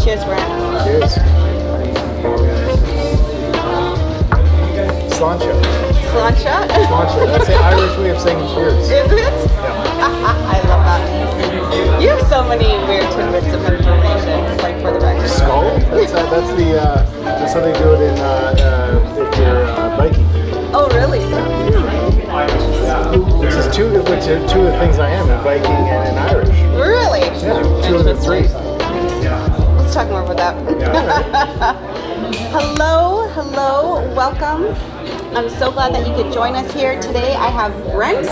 Cheers, Brent. Cheers. Sláinte. Sláinte? Sláinte. That's the Irish way of saying cheers. Is it? Yeah. I love that. You have so many weird tidbits of information, like for the record. Skull? That's how they do it in if you're Viking. Oh, really? Which is two of the things I am, a Viking and an Irish. Really? Yeah, two of the three. Let's talk more about that. Hello, welcome. I'm so glad that you could join us here today. I have Brent.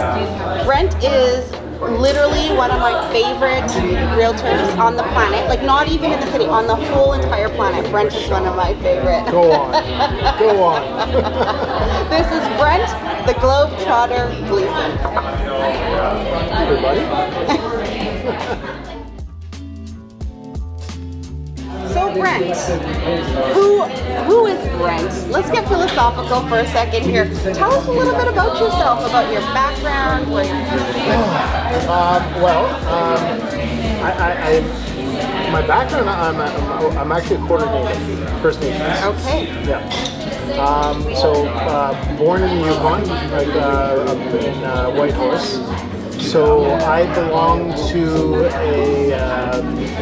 Brent is literally one of my favorite realtors on the planet. Like, not even in the city, on the whole entire planet. Brent is one of my favorite. Go on. This is Brent, the Globetrotter Gleason. Everybody. So Brent, who is Brent? Let's get philosophical for a second here. Tell us a little bit about yourself, about your background, where you're my background, I'm actually a quarter Native, First Nations. Okay. Yeah. Born in the Yukon, up in Whitehorse. So I belong to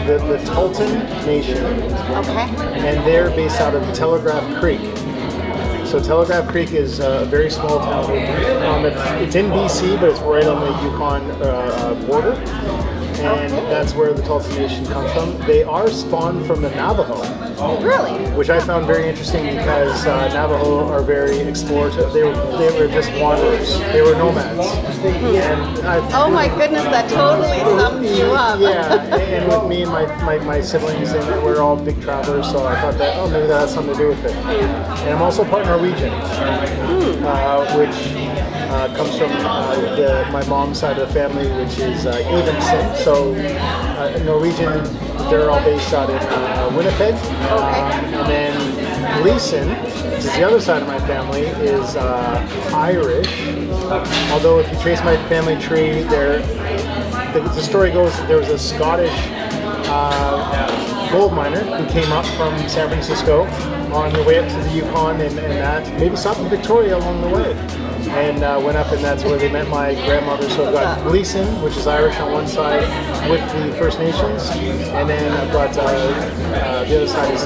the Tahltan Nation. Okay. And they're based out of Telegraph Creek. So Telegraph Creek is a very small town. It's in BC, but it's right on the Yukon border. And that's where the Tahltan Nation comes from. They are spawned from the Navajo. Really? Which I found very interesting because Navajo are very explorative. They were just wanderers. They were nomads. And oh my goodness, that totally sums you up. Yeah, and with me and my siblings, and we're all big travelers, so I thought that, maybe that has something to do with it. And I'm also part Norwegian, which comes from my mom's side of the family, which is Evensen. So Norwegian, they're all based out in Winnipeg. And then Gleason, which is the other side of my family, is Irish. Although if you trace my family tree, the story goes that there was a Scottish gold miner who came up from San Francisco on the way up to the Yukon and that. Maybe stopped in Victoria along the way. And went up, and that's where they met my grandmother. So I've got Gleason, which is Irish on one side, with the First Nations, and then I've got the other side is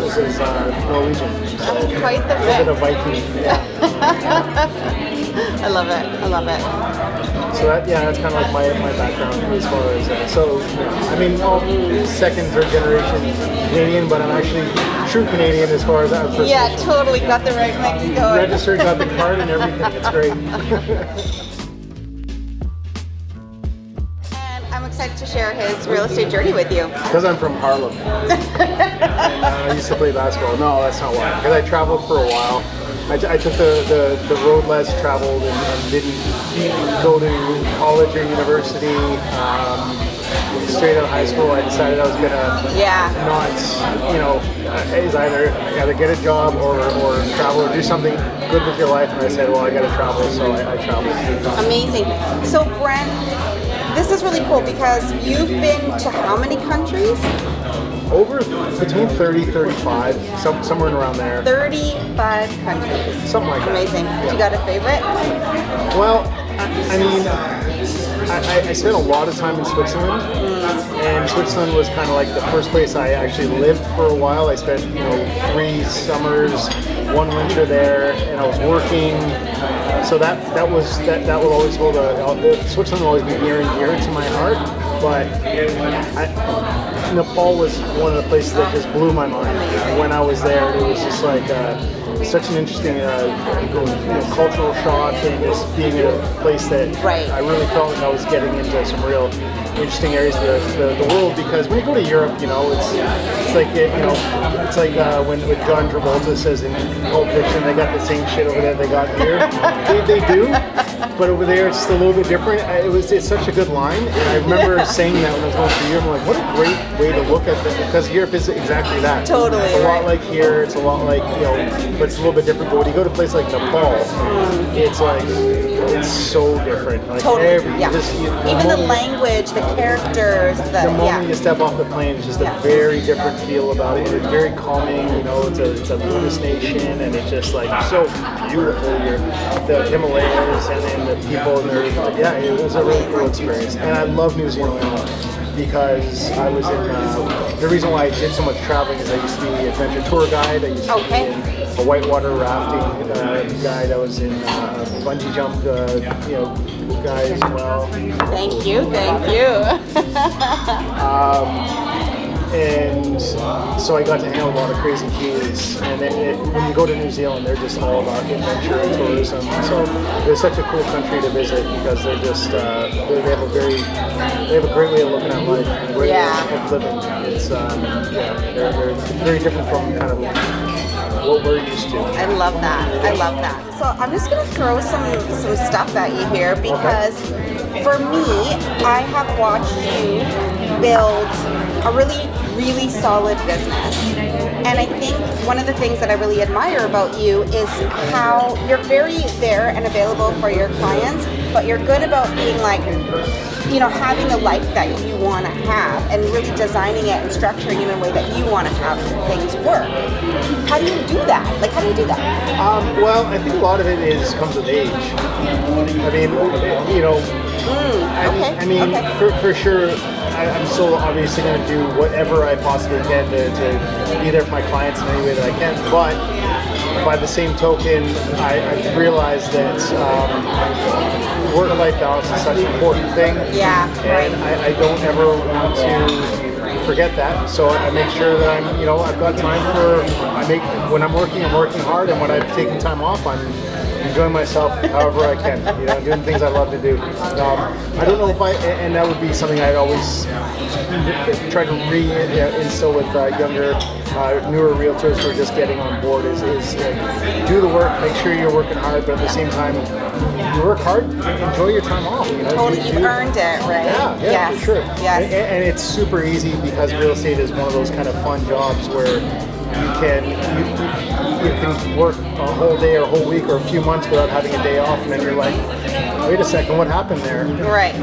Norwegian. So that's quite the mix. A bit of Viking. Yeah. I love it. So that's kind of like my background as far as second, third generation Canadian, but I'm actually true Canadian as far as I'm First Nation. Totally got the right mix going. Registered, got the card and everything. It's great. And I'm excited to share his real estate journey with you. Because I'm from Harlem. And I used to play basketball. No, that's not why. Because I traveled for a while. I took the road less traveled and didn't go to college or university. Straight out of high school, I decided I was gonna not, is either get a job or travel or do something good with your life. And I said, well, I gotta travel, so I traveled. Amazing. So Brent, this is really cool because you've been to how many countries? Over between 30, 35, somewhere around there. 35 countries. Something like that. Amazing. Yeah. You got a favorite? Well, I spent a lot of time in Switzerland, and Switzerland was kind of like the first place I actually lived for a while. I spent 3 summers, 1 winter there, and I was working. So that will always hold Switzerland will always be near and dear to my heart. But Nepal was one of the places that just blew my mind. When I was there, it was just like such an interesting cultural shock, and just being in a place that I really felt like I was getting into some real interesting areas of the world. Because when you go to Europe, it's like when John Travolta says in Pulp Fiction, they got the same shit over there they got here. They do. but over there it's just a little bit different. It's such a good line, and I remember saying that when I was going through Europe. I'm like, what a great way to look at it, because Europe is exactly that. Totally, it's a lot like here. It's a lot like but it's a little bit different. But when you go to a place like Nepal, it's like it's so different. Like totally, yeah. Even the moment, language, the characters, the moment you step off the plane, it's just a very different feel about it. It's very calming. It's a Buddhist nation, and it's just like so beautiful. The Himalayas, and then the people, and it was a really cool experience. And I love New Zealand because I was in. The reason why I did so much traveling is I used to be an adventure tour guide. I used to be a whitewater rafting guide. I was in bungee jump, guy as well. Thank you. And so I got to hang out with a lot of crazy kids. And when you go to New Zealand, they're just all about adventure and tourism. So it's such a cool country to visit because they're just they have a great way of looking at life, a great way of living. It's they're very different from kind of what we're used to. I love that. So I'm just gonna throw some stuff at you here because for me, I have watched you build a really solid business. And I think one of the things that I really admire about you is how you're very there and available for your clients, but you're good about being like, having the life that you want to have and really designing it and structuring it in a way that you want to have things work. How do you do that? How do you do that? Well, I think a lot of it comes with age. I mean, for sure, I'm still obviously going to do whatever I possibly can to be there for my clients in any way that I can. But by the same token, I've realized that work-life balance is such an important thing. Yeah, and I don't ever want to forget that. So I make sure that I've got time when I'm working hard, and when I'm taking time off, I'm enjoying myself however I can, doing things I love to do. I don't know if and that would be something I'd always try to instill with younger, newer realtors who are just getting on board is do the work, make sure you're working hard, but at the same time, you work hard, enjoy your time off. Totally, you've earned it, right? Yeah, for sure. Yes. And it's super easy because real estate is one of those kind of fun jobs where you can work a whole day or a whole week or a few months without having a day off, and then you're like, wait a second, what happened there? Right.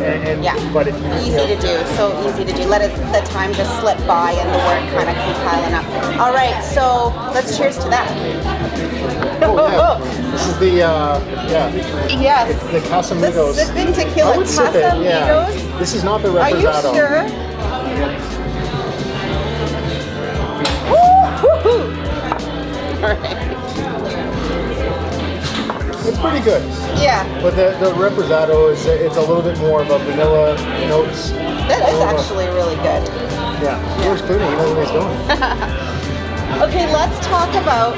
But if easy to do, so easy to do. Let the time just slip by and the work kind of keep piling up. All right, so let's cheers to that. This is the yes, it's the Casamigos. The sipping tequila. I would sip it. Yeah. This is not the Reposado. Are you sure? Alright. It's pretty good. Yeah. But the Reposado it's a little bit more of a vanilla notes. That is actually really good. Yeah. Where's Clooney? He knows where he's going. Okay, let's talk about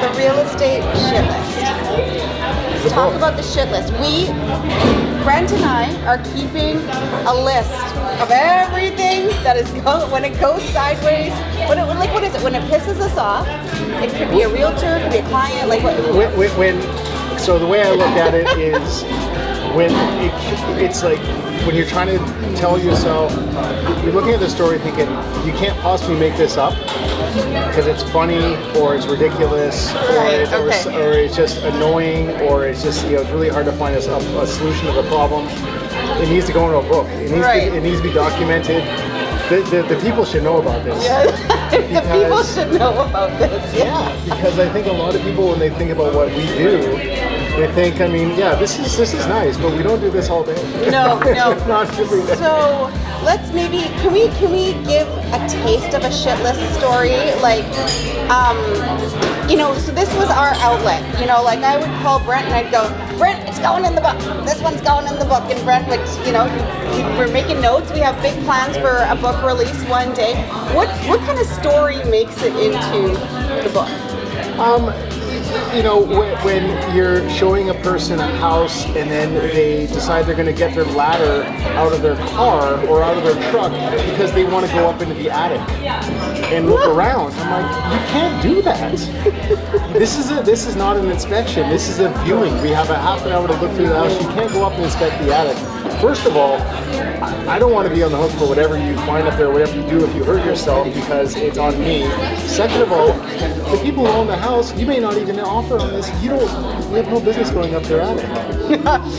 the real estate shit list. Let's talk about the shit list. Brent and I are keeping a list of everything that is when it goes sideways. What is it? When it pisses us off, it could be a realtor, it could be a client. So the way I look at it is it's like when you're trying to tell yourself, you're looking at the story thinking you can't possibly make this up because it's funny or it's ridiculous or it's just annoying or it's just it's really hard to find a solution to the problem. It needs to go into a book. It needs to be documented. The people should know about this. Yeah. The people should know about this. Yeah, because I think a lot of people when they think about what we do, they think, this is nice, but we don't do this all day. No. Not every day. So let's can we give a taste of a shit list story? So this was our outlet. I would call Brent and I'd go, Brent, it's going in the book. This one's going in the book. And Brent would, we're making notes. We have big plans for a book release one day. What kind of story makes it into the book? you know, when you're showing a person a house and then they decide they're going to get their ladder out of their car or out of their truck because they want to go up into the attic and look around. I'm like, you can't do that. This is not an inspection. This is a viewing. We have a half an hour to look through the house. You can't go up and inspect the attic. First of all, I don't want to be on the hook for whatever you find up there, whatever you do if you hurt yourself, because it's on me. Second of all, the people who own the house, you may not even offer on this. You have no business going up their attic.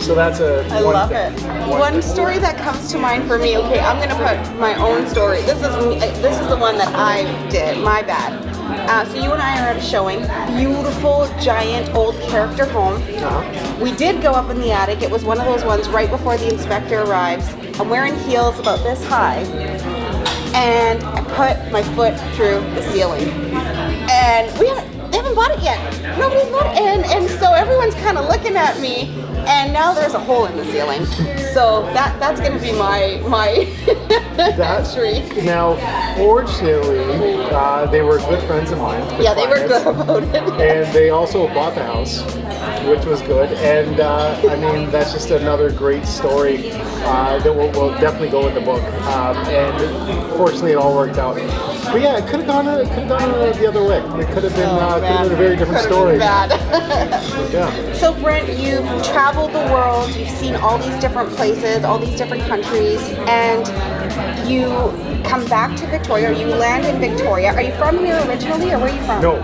So that's I love it. One story that comes to mind for me. Okay, I'm gonna put my own story. This is the one that I did. My bad. So you and I are at a showing. Beautiful, giant, old character home. We did go up in the attic. It was one of those ones right before the inspector arrives. I'm wearing heels about this high, and I put my foot through the ceiling. And they haven't bought it yet. Nobody's bought it. And so everyone's kind of looking at me, and now there's a hole in the ceiling. So that's going to be my entry. Now, fortunately, they were good friends of mine. Yeah, they were good about it. And they also bought the house, which was good. And I mean, that's just another great story that will definitely go in the book. And fortunately, it all worked out. But yeah, it could have gone the other way. It could have been a very different story. Yeah. So Brent, you've traveled the world. You've seen all these different places, all these different countries, and you come back to Victoria. You land in Victoria. Are you from here originally, or where are you from? No,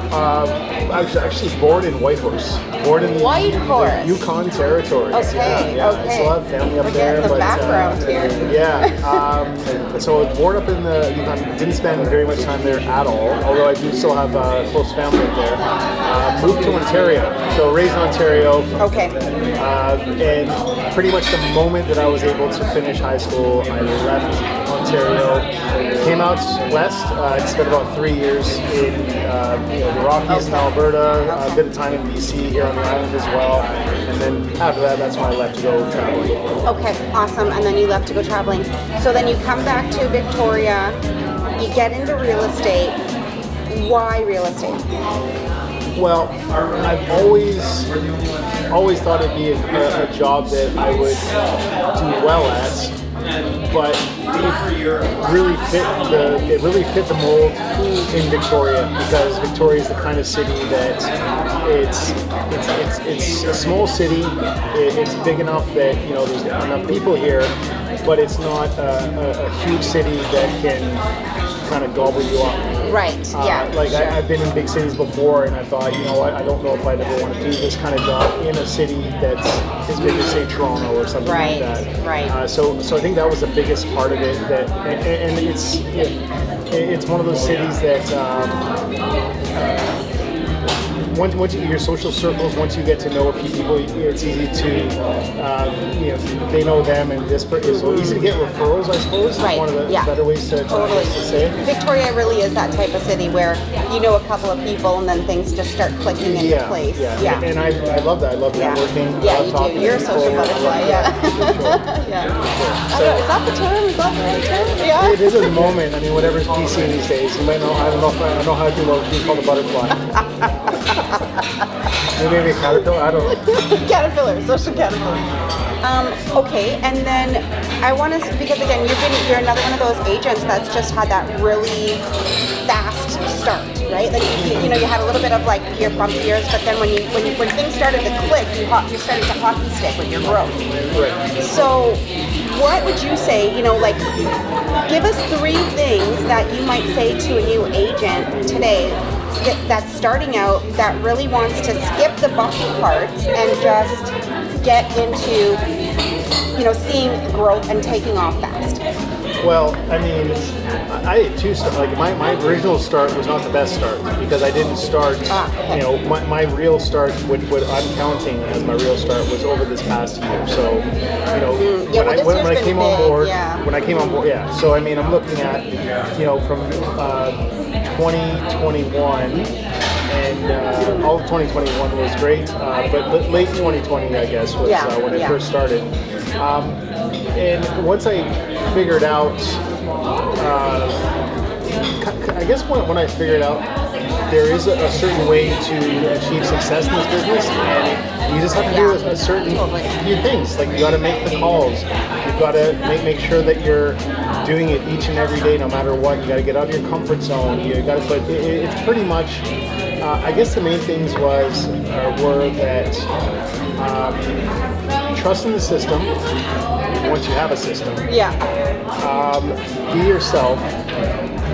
actually born in Whitehorse. Born in the Yukon Territories. Okay, yeah. okay. I still have family up there. The background here. Yeah. So I was born up in the Yukon. Didn't spend very much time there at all, although I do still have close family up there. Moved to Ontario. So raised in Ontario. Okay. And pretty much the moment that I was able to finish high school, I left Ontario, came out west. I spent about 3 years in the Rockies in Alberta, a bit of time in BC here on the island as well, and then after that, that's when I left to go traveling. Okay, awesome. And then you left to go traveling. So then you come back to Victoria, you get into real estate. Why real estate? Well, I've always thought it'd be a job that I would do well at. But it really fit the mold in Victoria, because Victoria is the kind of city that it's a small city. It's big enough that there's enough people here, but it's not a huge city that can kind of gobble you up. Right. Yeah. Sure. I've been in big cities before, and I thought, you know what, I don't know if I'd ever want to do this kind of job in a city that's as big as, say, Toronto or something like that. Right. So I think that was the biggest part of it. And it's one of those cities that. Once your social circles, once you get to know a few people, it's easy to, they know them, and this is so easy to get referrals, I suppose. Right. One of the better ways to say. Victoria really is that type of city where you know a couple of people, and then things just start clicking into place. Yeah. And I love that. I love networking. Yeah, you do. You're a social butterfly. Yeah. Yeah. So, is that the term? Is that the right term? Yeah. It is at the moment. I mean, whatever's PC these days. You might know. I don't know how to do what we call the butterfly. Maybe a caterpillar, I don't know. Caterpillar, social caterpillar. Okay, and then I want to, because again, you're another one of those agents that's just had that really fast start, right? Like you had a little bit of like your bumpy years, but then when things started to click, you started to hockey stick with your growth. Right. So, what would you say? Give us 3 things that you might say to a new agent today that's starting out, that really wants to skip the bumpy parts and just get into, seeing growth and taking off fast? Well, I mean, I had 2 starts. Like my original start was not the best start, because I didn't start. Okay. My real start, what I'm counting as my real start, was over this past year. So, when I came on board, So I mean, I'm looking at, from 2021, and all of 2021 was great, but late 2020, I guess, was when I first started. And once I figured out, I guess when I figured out there is a certain way to achieve success in this business, and you just have to do a certain few things. Like you got to make the calls, you've got to make sure that you're doing it each and every day, no matter what. You got to get out of your comfort zone. You got to, but it's pretty much. I guess the main things were that trust in the system. Once you have a system, be yourself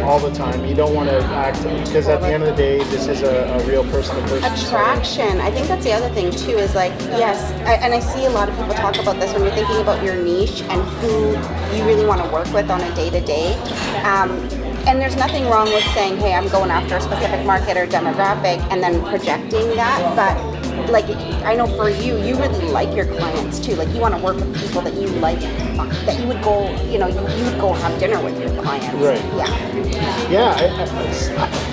all the time. You don't want to act, because at the end of the day, this is a real person-to-person attraction. I think that's the other thing too, is like, yes, and I see a lot of people talk about this when you're thinking about your niche and who you really want to work with on a day-to-day. And there's nothing wrong with saying, hey, I'm going after a specific market or demographic and then projecting that, but like, I know for you really like your clients too. Like, you want to work with people that you like, that you would go, you would go have dinner with your clients. Right.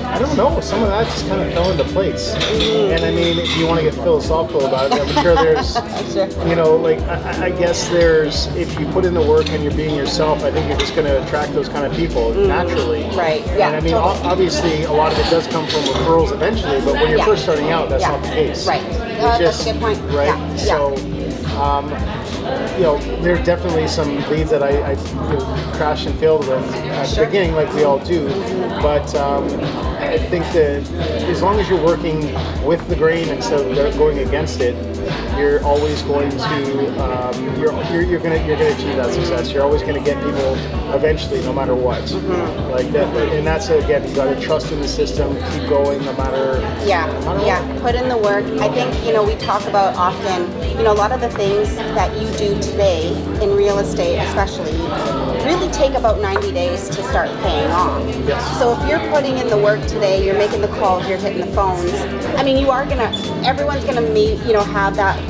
I don't know. Some of that just kind of fell into place. And I mean, if you want to get philosophical about it, I'm sure there's, I guess there's, if you put in the work and you're being yourself, I think you're just going to attract those kind of people naturally. Right. Yeah. And I mean, obviously, a lot of it does come from referrals eventually, but when you're first starting out, that's not the case. Right. That's a good point. Right. Yeah. So, there's definitely some leads that I crashed and failed with at the beginning, like we all do. But I think that as long as you're working with the grain instead of going against it, you're always going to you're going to achieve that success. You're always going to get people eventually, no matter what. Like that, and that's again, you got to trust in the system, keep going, no matter. What. Put in the work. I think we talk about often. A lot of the things that you do today in real estate, especially, really take about 90 days to start paying off. Yes. So if you're putting in the work today, you're making the calls, you're hitting the phones. I mean, everyone's gonna have that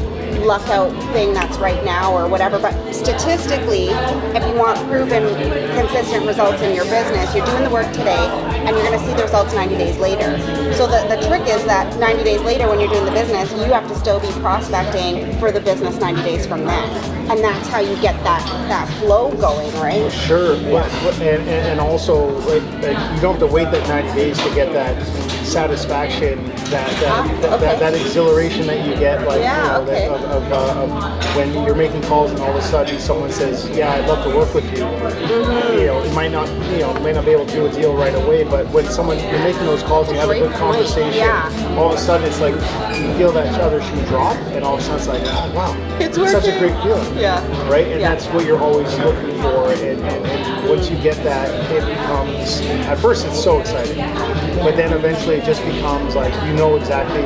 luck out thing that's right now or whatever, but statistically, if you want proven consistent results in your business, you're doing the work today and you're going to see the results 90 days later. So the trick is that 90 days later, when you're doing the business, you have to still be prospecting for the business 90 days from then, and that's how you get that flow going, right? Sure. And also, like, you don't have to wait that 90 days to get that satisfaction, that exhilaration that you get, like of when you're making calls and all of a sudden someone says, "Yeah, I'd love to work with you." You might not be able to do a deal right away, but when you're making those calls and you have a good conversation, all of a sudden it's like you feel that other shoe drop, and all of a sudden it's like, oh wow, it's such a great feeling, right? And that's what you're always looking for, and once you get that, it becomes, at first it's so exciting, but then eventually it just becomes like exactly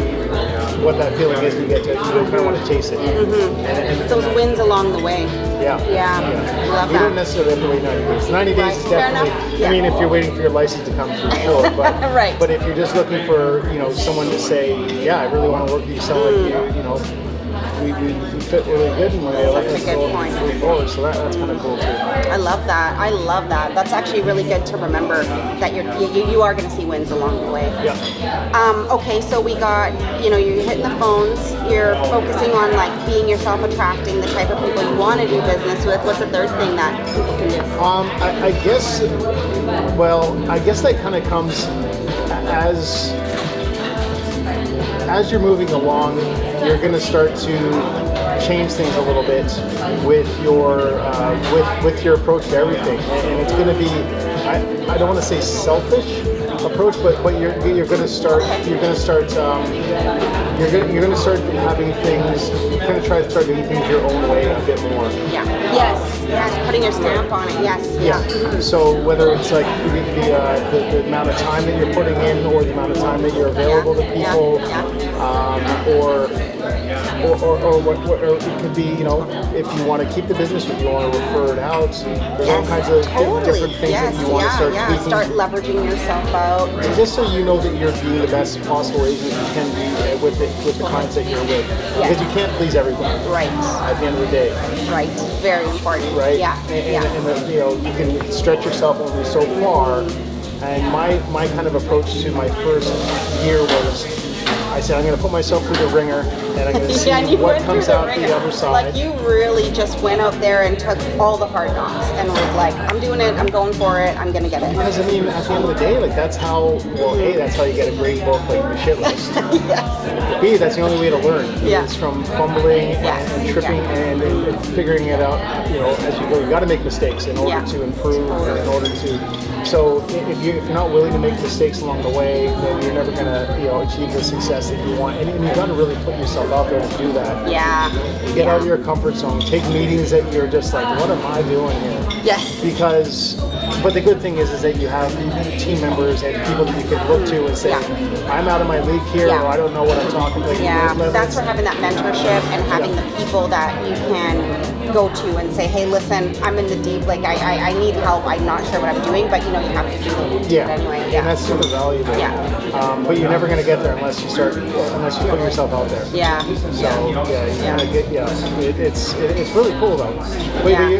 what that feeling is. You kind of want to chase it. And those wins along the way. Yeah. Love you that. don't necessarily have to wait 90 days. 90 days is definitely. I mean, if you're waiting for your license to come through, sure. But but if you're just looking for someone to say, yeah, I really want to work with you, sound like we fit really good, and Such a good point. Move forward. So that's kind of cool too. I love that. That's actually really good to remember that you are going to see wins along the way. Yeah. Okay, so we got you're hitting the phones. You're focusing on like being yourself, attracting the type of people you want to do business with. What's the third thing that people can do? I guess that kind of comes as you're moving along, you're going to start to change things a little bit with your approach to everything, and it's going to be, I don't want to say selfish approach, but you're going to start having things. You're going to try to start doing things your own way a bit more. Yes, putting your stamp on it. Yes. So whether it's like the amount of time that you're putting in, or the amount of time that you're available to people, or it could be, if you want to keep the business, or if you want to refer it out. There's all kinds of different things that you want to start tweaking. Start leveraging yourself out. And just so you know that you're being the best possible agent you can be with the clients that you're with. Because you can't please everybody. Right. At the end of the day. Right. Very important. Right? Yeah. And you can stretch yourself only so far. And my kind of approach to my first year was, I said, I'm going to put myself through the ringer, and I'm going to see and you what went through comes the out ringer. the other side. Like you really just went out there and took all the hard knocks and was like, I'm doing it, I'm going for it, I'm gonna get it. Because I mean, at the end of the day, like that's how. Well, A, that's how you get a great book, like the shit list. Yes. B, that's the only way to learn. Yeah. It's from fumbling Yes. and tripping and figuring it out. You know, as you go, you got to make mistakes in order to improve. And in order to. So if you're not willing to make mistakes along the way, then you're never gonna achieve the success that you want. And you've got to really put yourself out there to do that. Yeah. Get out of your comfort zone. Take meetings that you're just like, what am I doing here? Yes. Because, but the good thing is that you have team members and people that you can look to and say, I'm out of my league here, or I don't know what I'm talking about. Yeah, that's where having that mentorship and having the people that you can go to and say, hey, listen, I'm in the deep, like I need help, I'm not sure what I'm doing, but you have to do it anyway. Yeah, and that's super valuable. Yeah. But you're never going to get there unless you put yourself out there. Yeah. So it's really cool though.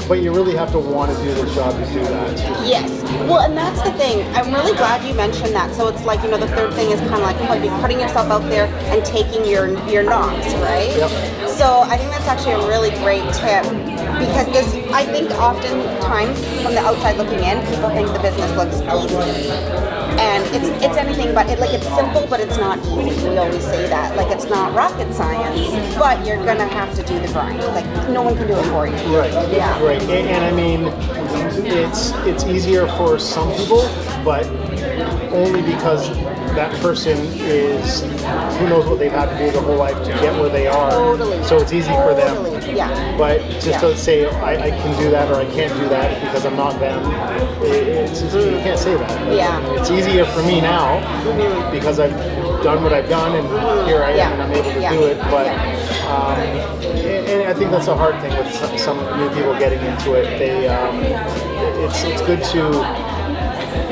But you really have to want to do the job to do that. Yes. Well, and that's the thing. I'm really glad you mentioned that. So it's like, the third thing is kind of like putting yourself out there and taking your knocks, right? Yep. So I think that's actually a really great tip, because I think oftentimes from the outside looking in, people think the business looks easy. And it's anything but it's simple, but it's not easy. We always say that. Like, it's not rocket science, but you're gonna have to do the grind. Like, no one can do it for you. Right. Yeah. Right. And I mean, it's easier for some people, but only because that person is, who knows what they've had to do their whole life to get where they are. Totally. So it's easy for them. Yeah. But just to say I can do that or I can't do that because I'm not them, you can't say that. Yeah. It's easier for me now because I've done what I've done and here I am and I'm able to do it. But and I think that's a hard thing with some new people getting into it. It's good to,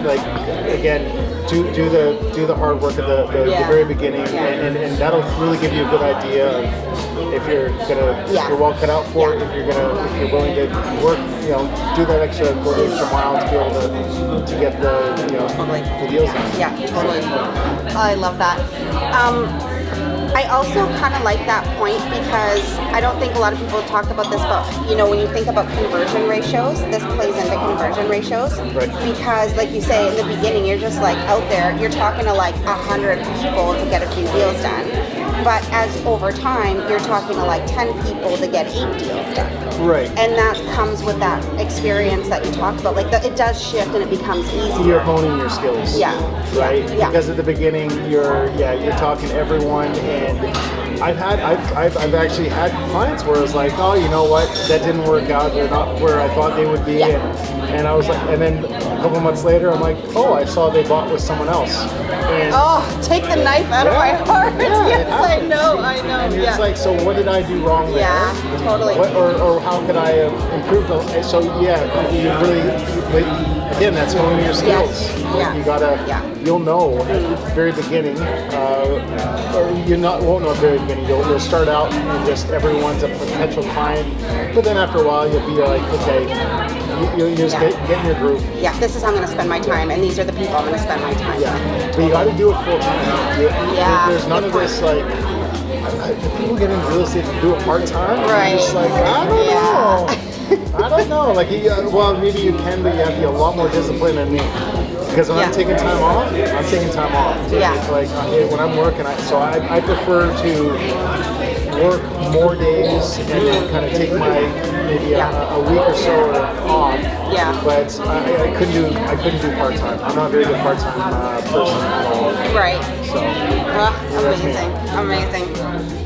like, again, do the hard work at the very beginning, and that'll really give you a good idea of if you're you're well cut out for it, if you're willing to work, do that extra mile to be able to get the the deals in. Yeah, totally. I love that. I also kind of like that point, because I don't think a lot of people talk about this, but when you think about conversion ratios, this plays into conversion ratios. Right. Because like you say, in the beginning, you're just like out there, you're talking to like 100 people to get a few deals done. But as over time, you're talking to like 10 people to get 8 deals done. Right. And that comes with that experience that you talk about. Like, it does shift and it becomes easier. You're honing your skills. Yeah. Right. Yeah. Because at the beginning, you're talking to everyone, and I've actually had clients where it's like, oh, you know what, that didn't work out. They're not where I thought they would be, and I was like, and then a couple months later, I'm like, oh, I saw they bought with someone else. And take the knife out of my heart. Yeah, yes, I know. And it's like, so what did I do wrong there? Yeah, totally. Or how could I have improved? So you really, again, that's honing your skills. Yes. Yeah. You gotta, you'll know at the very beginning, or won't know at the very beginning. You'll start out and just everyone's a potential client, but then after a while you'll be like, okay, you just get in your groove. Yeah, this is how I'm going to spend my time, and these are the people I'm going to spend my time with. Yeah, but you got to do it full time. There's none of this like. People get into real estate to do it part time. Right. I'm just like, I don't know. I don't know. Like, well, maybe you can, but you have to be a lot more disciplined than me. Because when I'm taking time off, I'm taking time off. Yeah. It's like when I'm working, I prefer to work more days and then kind of take my maybe a week or so off. Yeah. But I couldn't do part time. I'm not a very good part time person at all. Right. So. Amazing.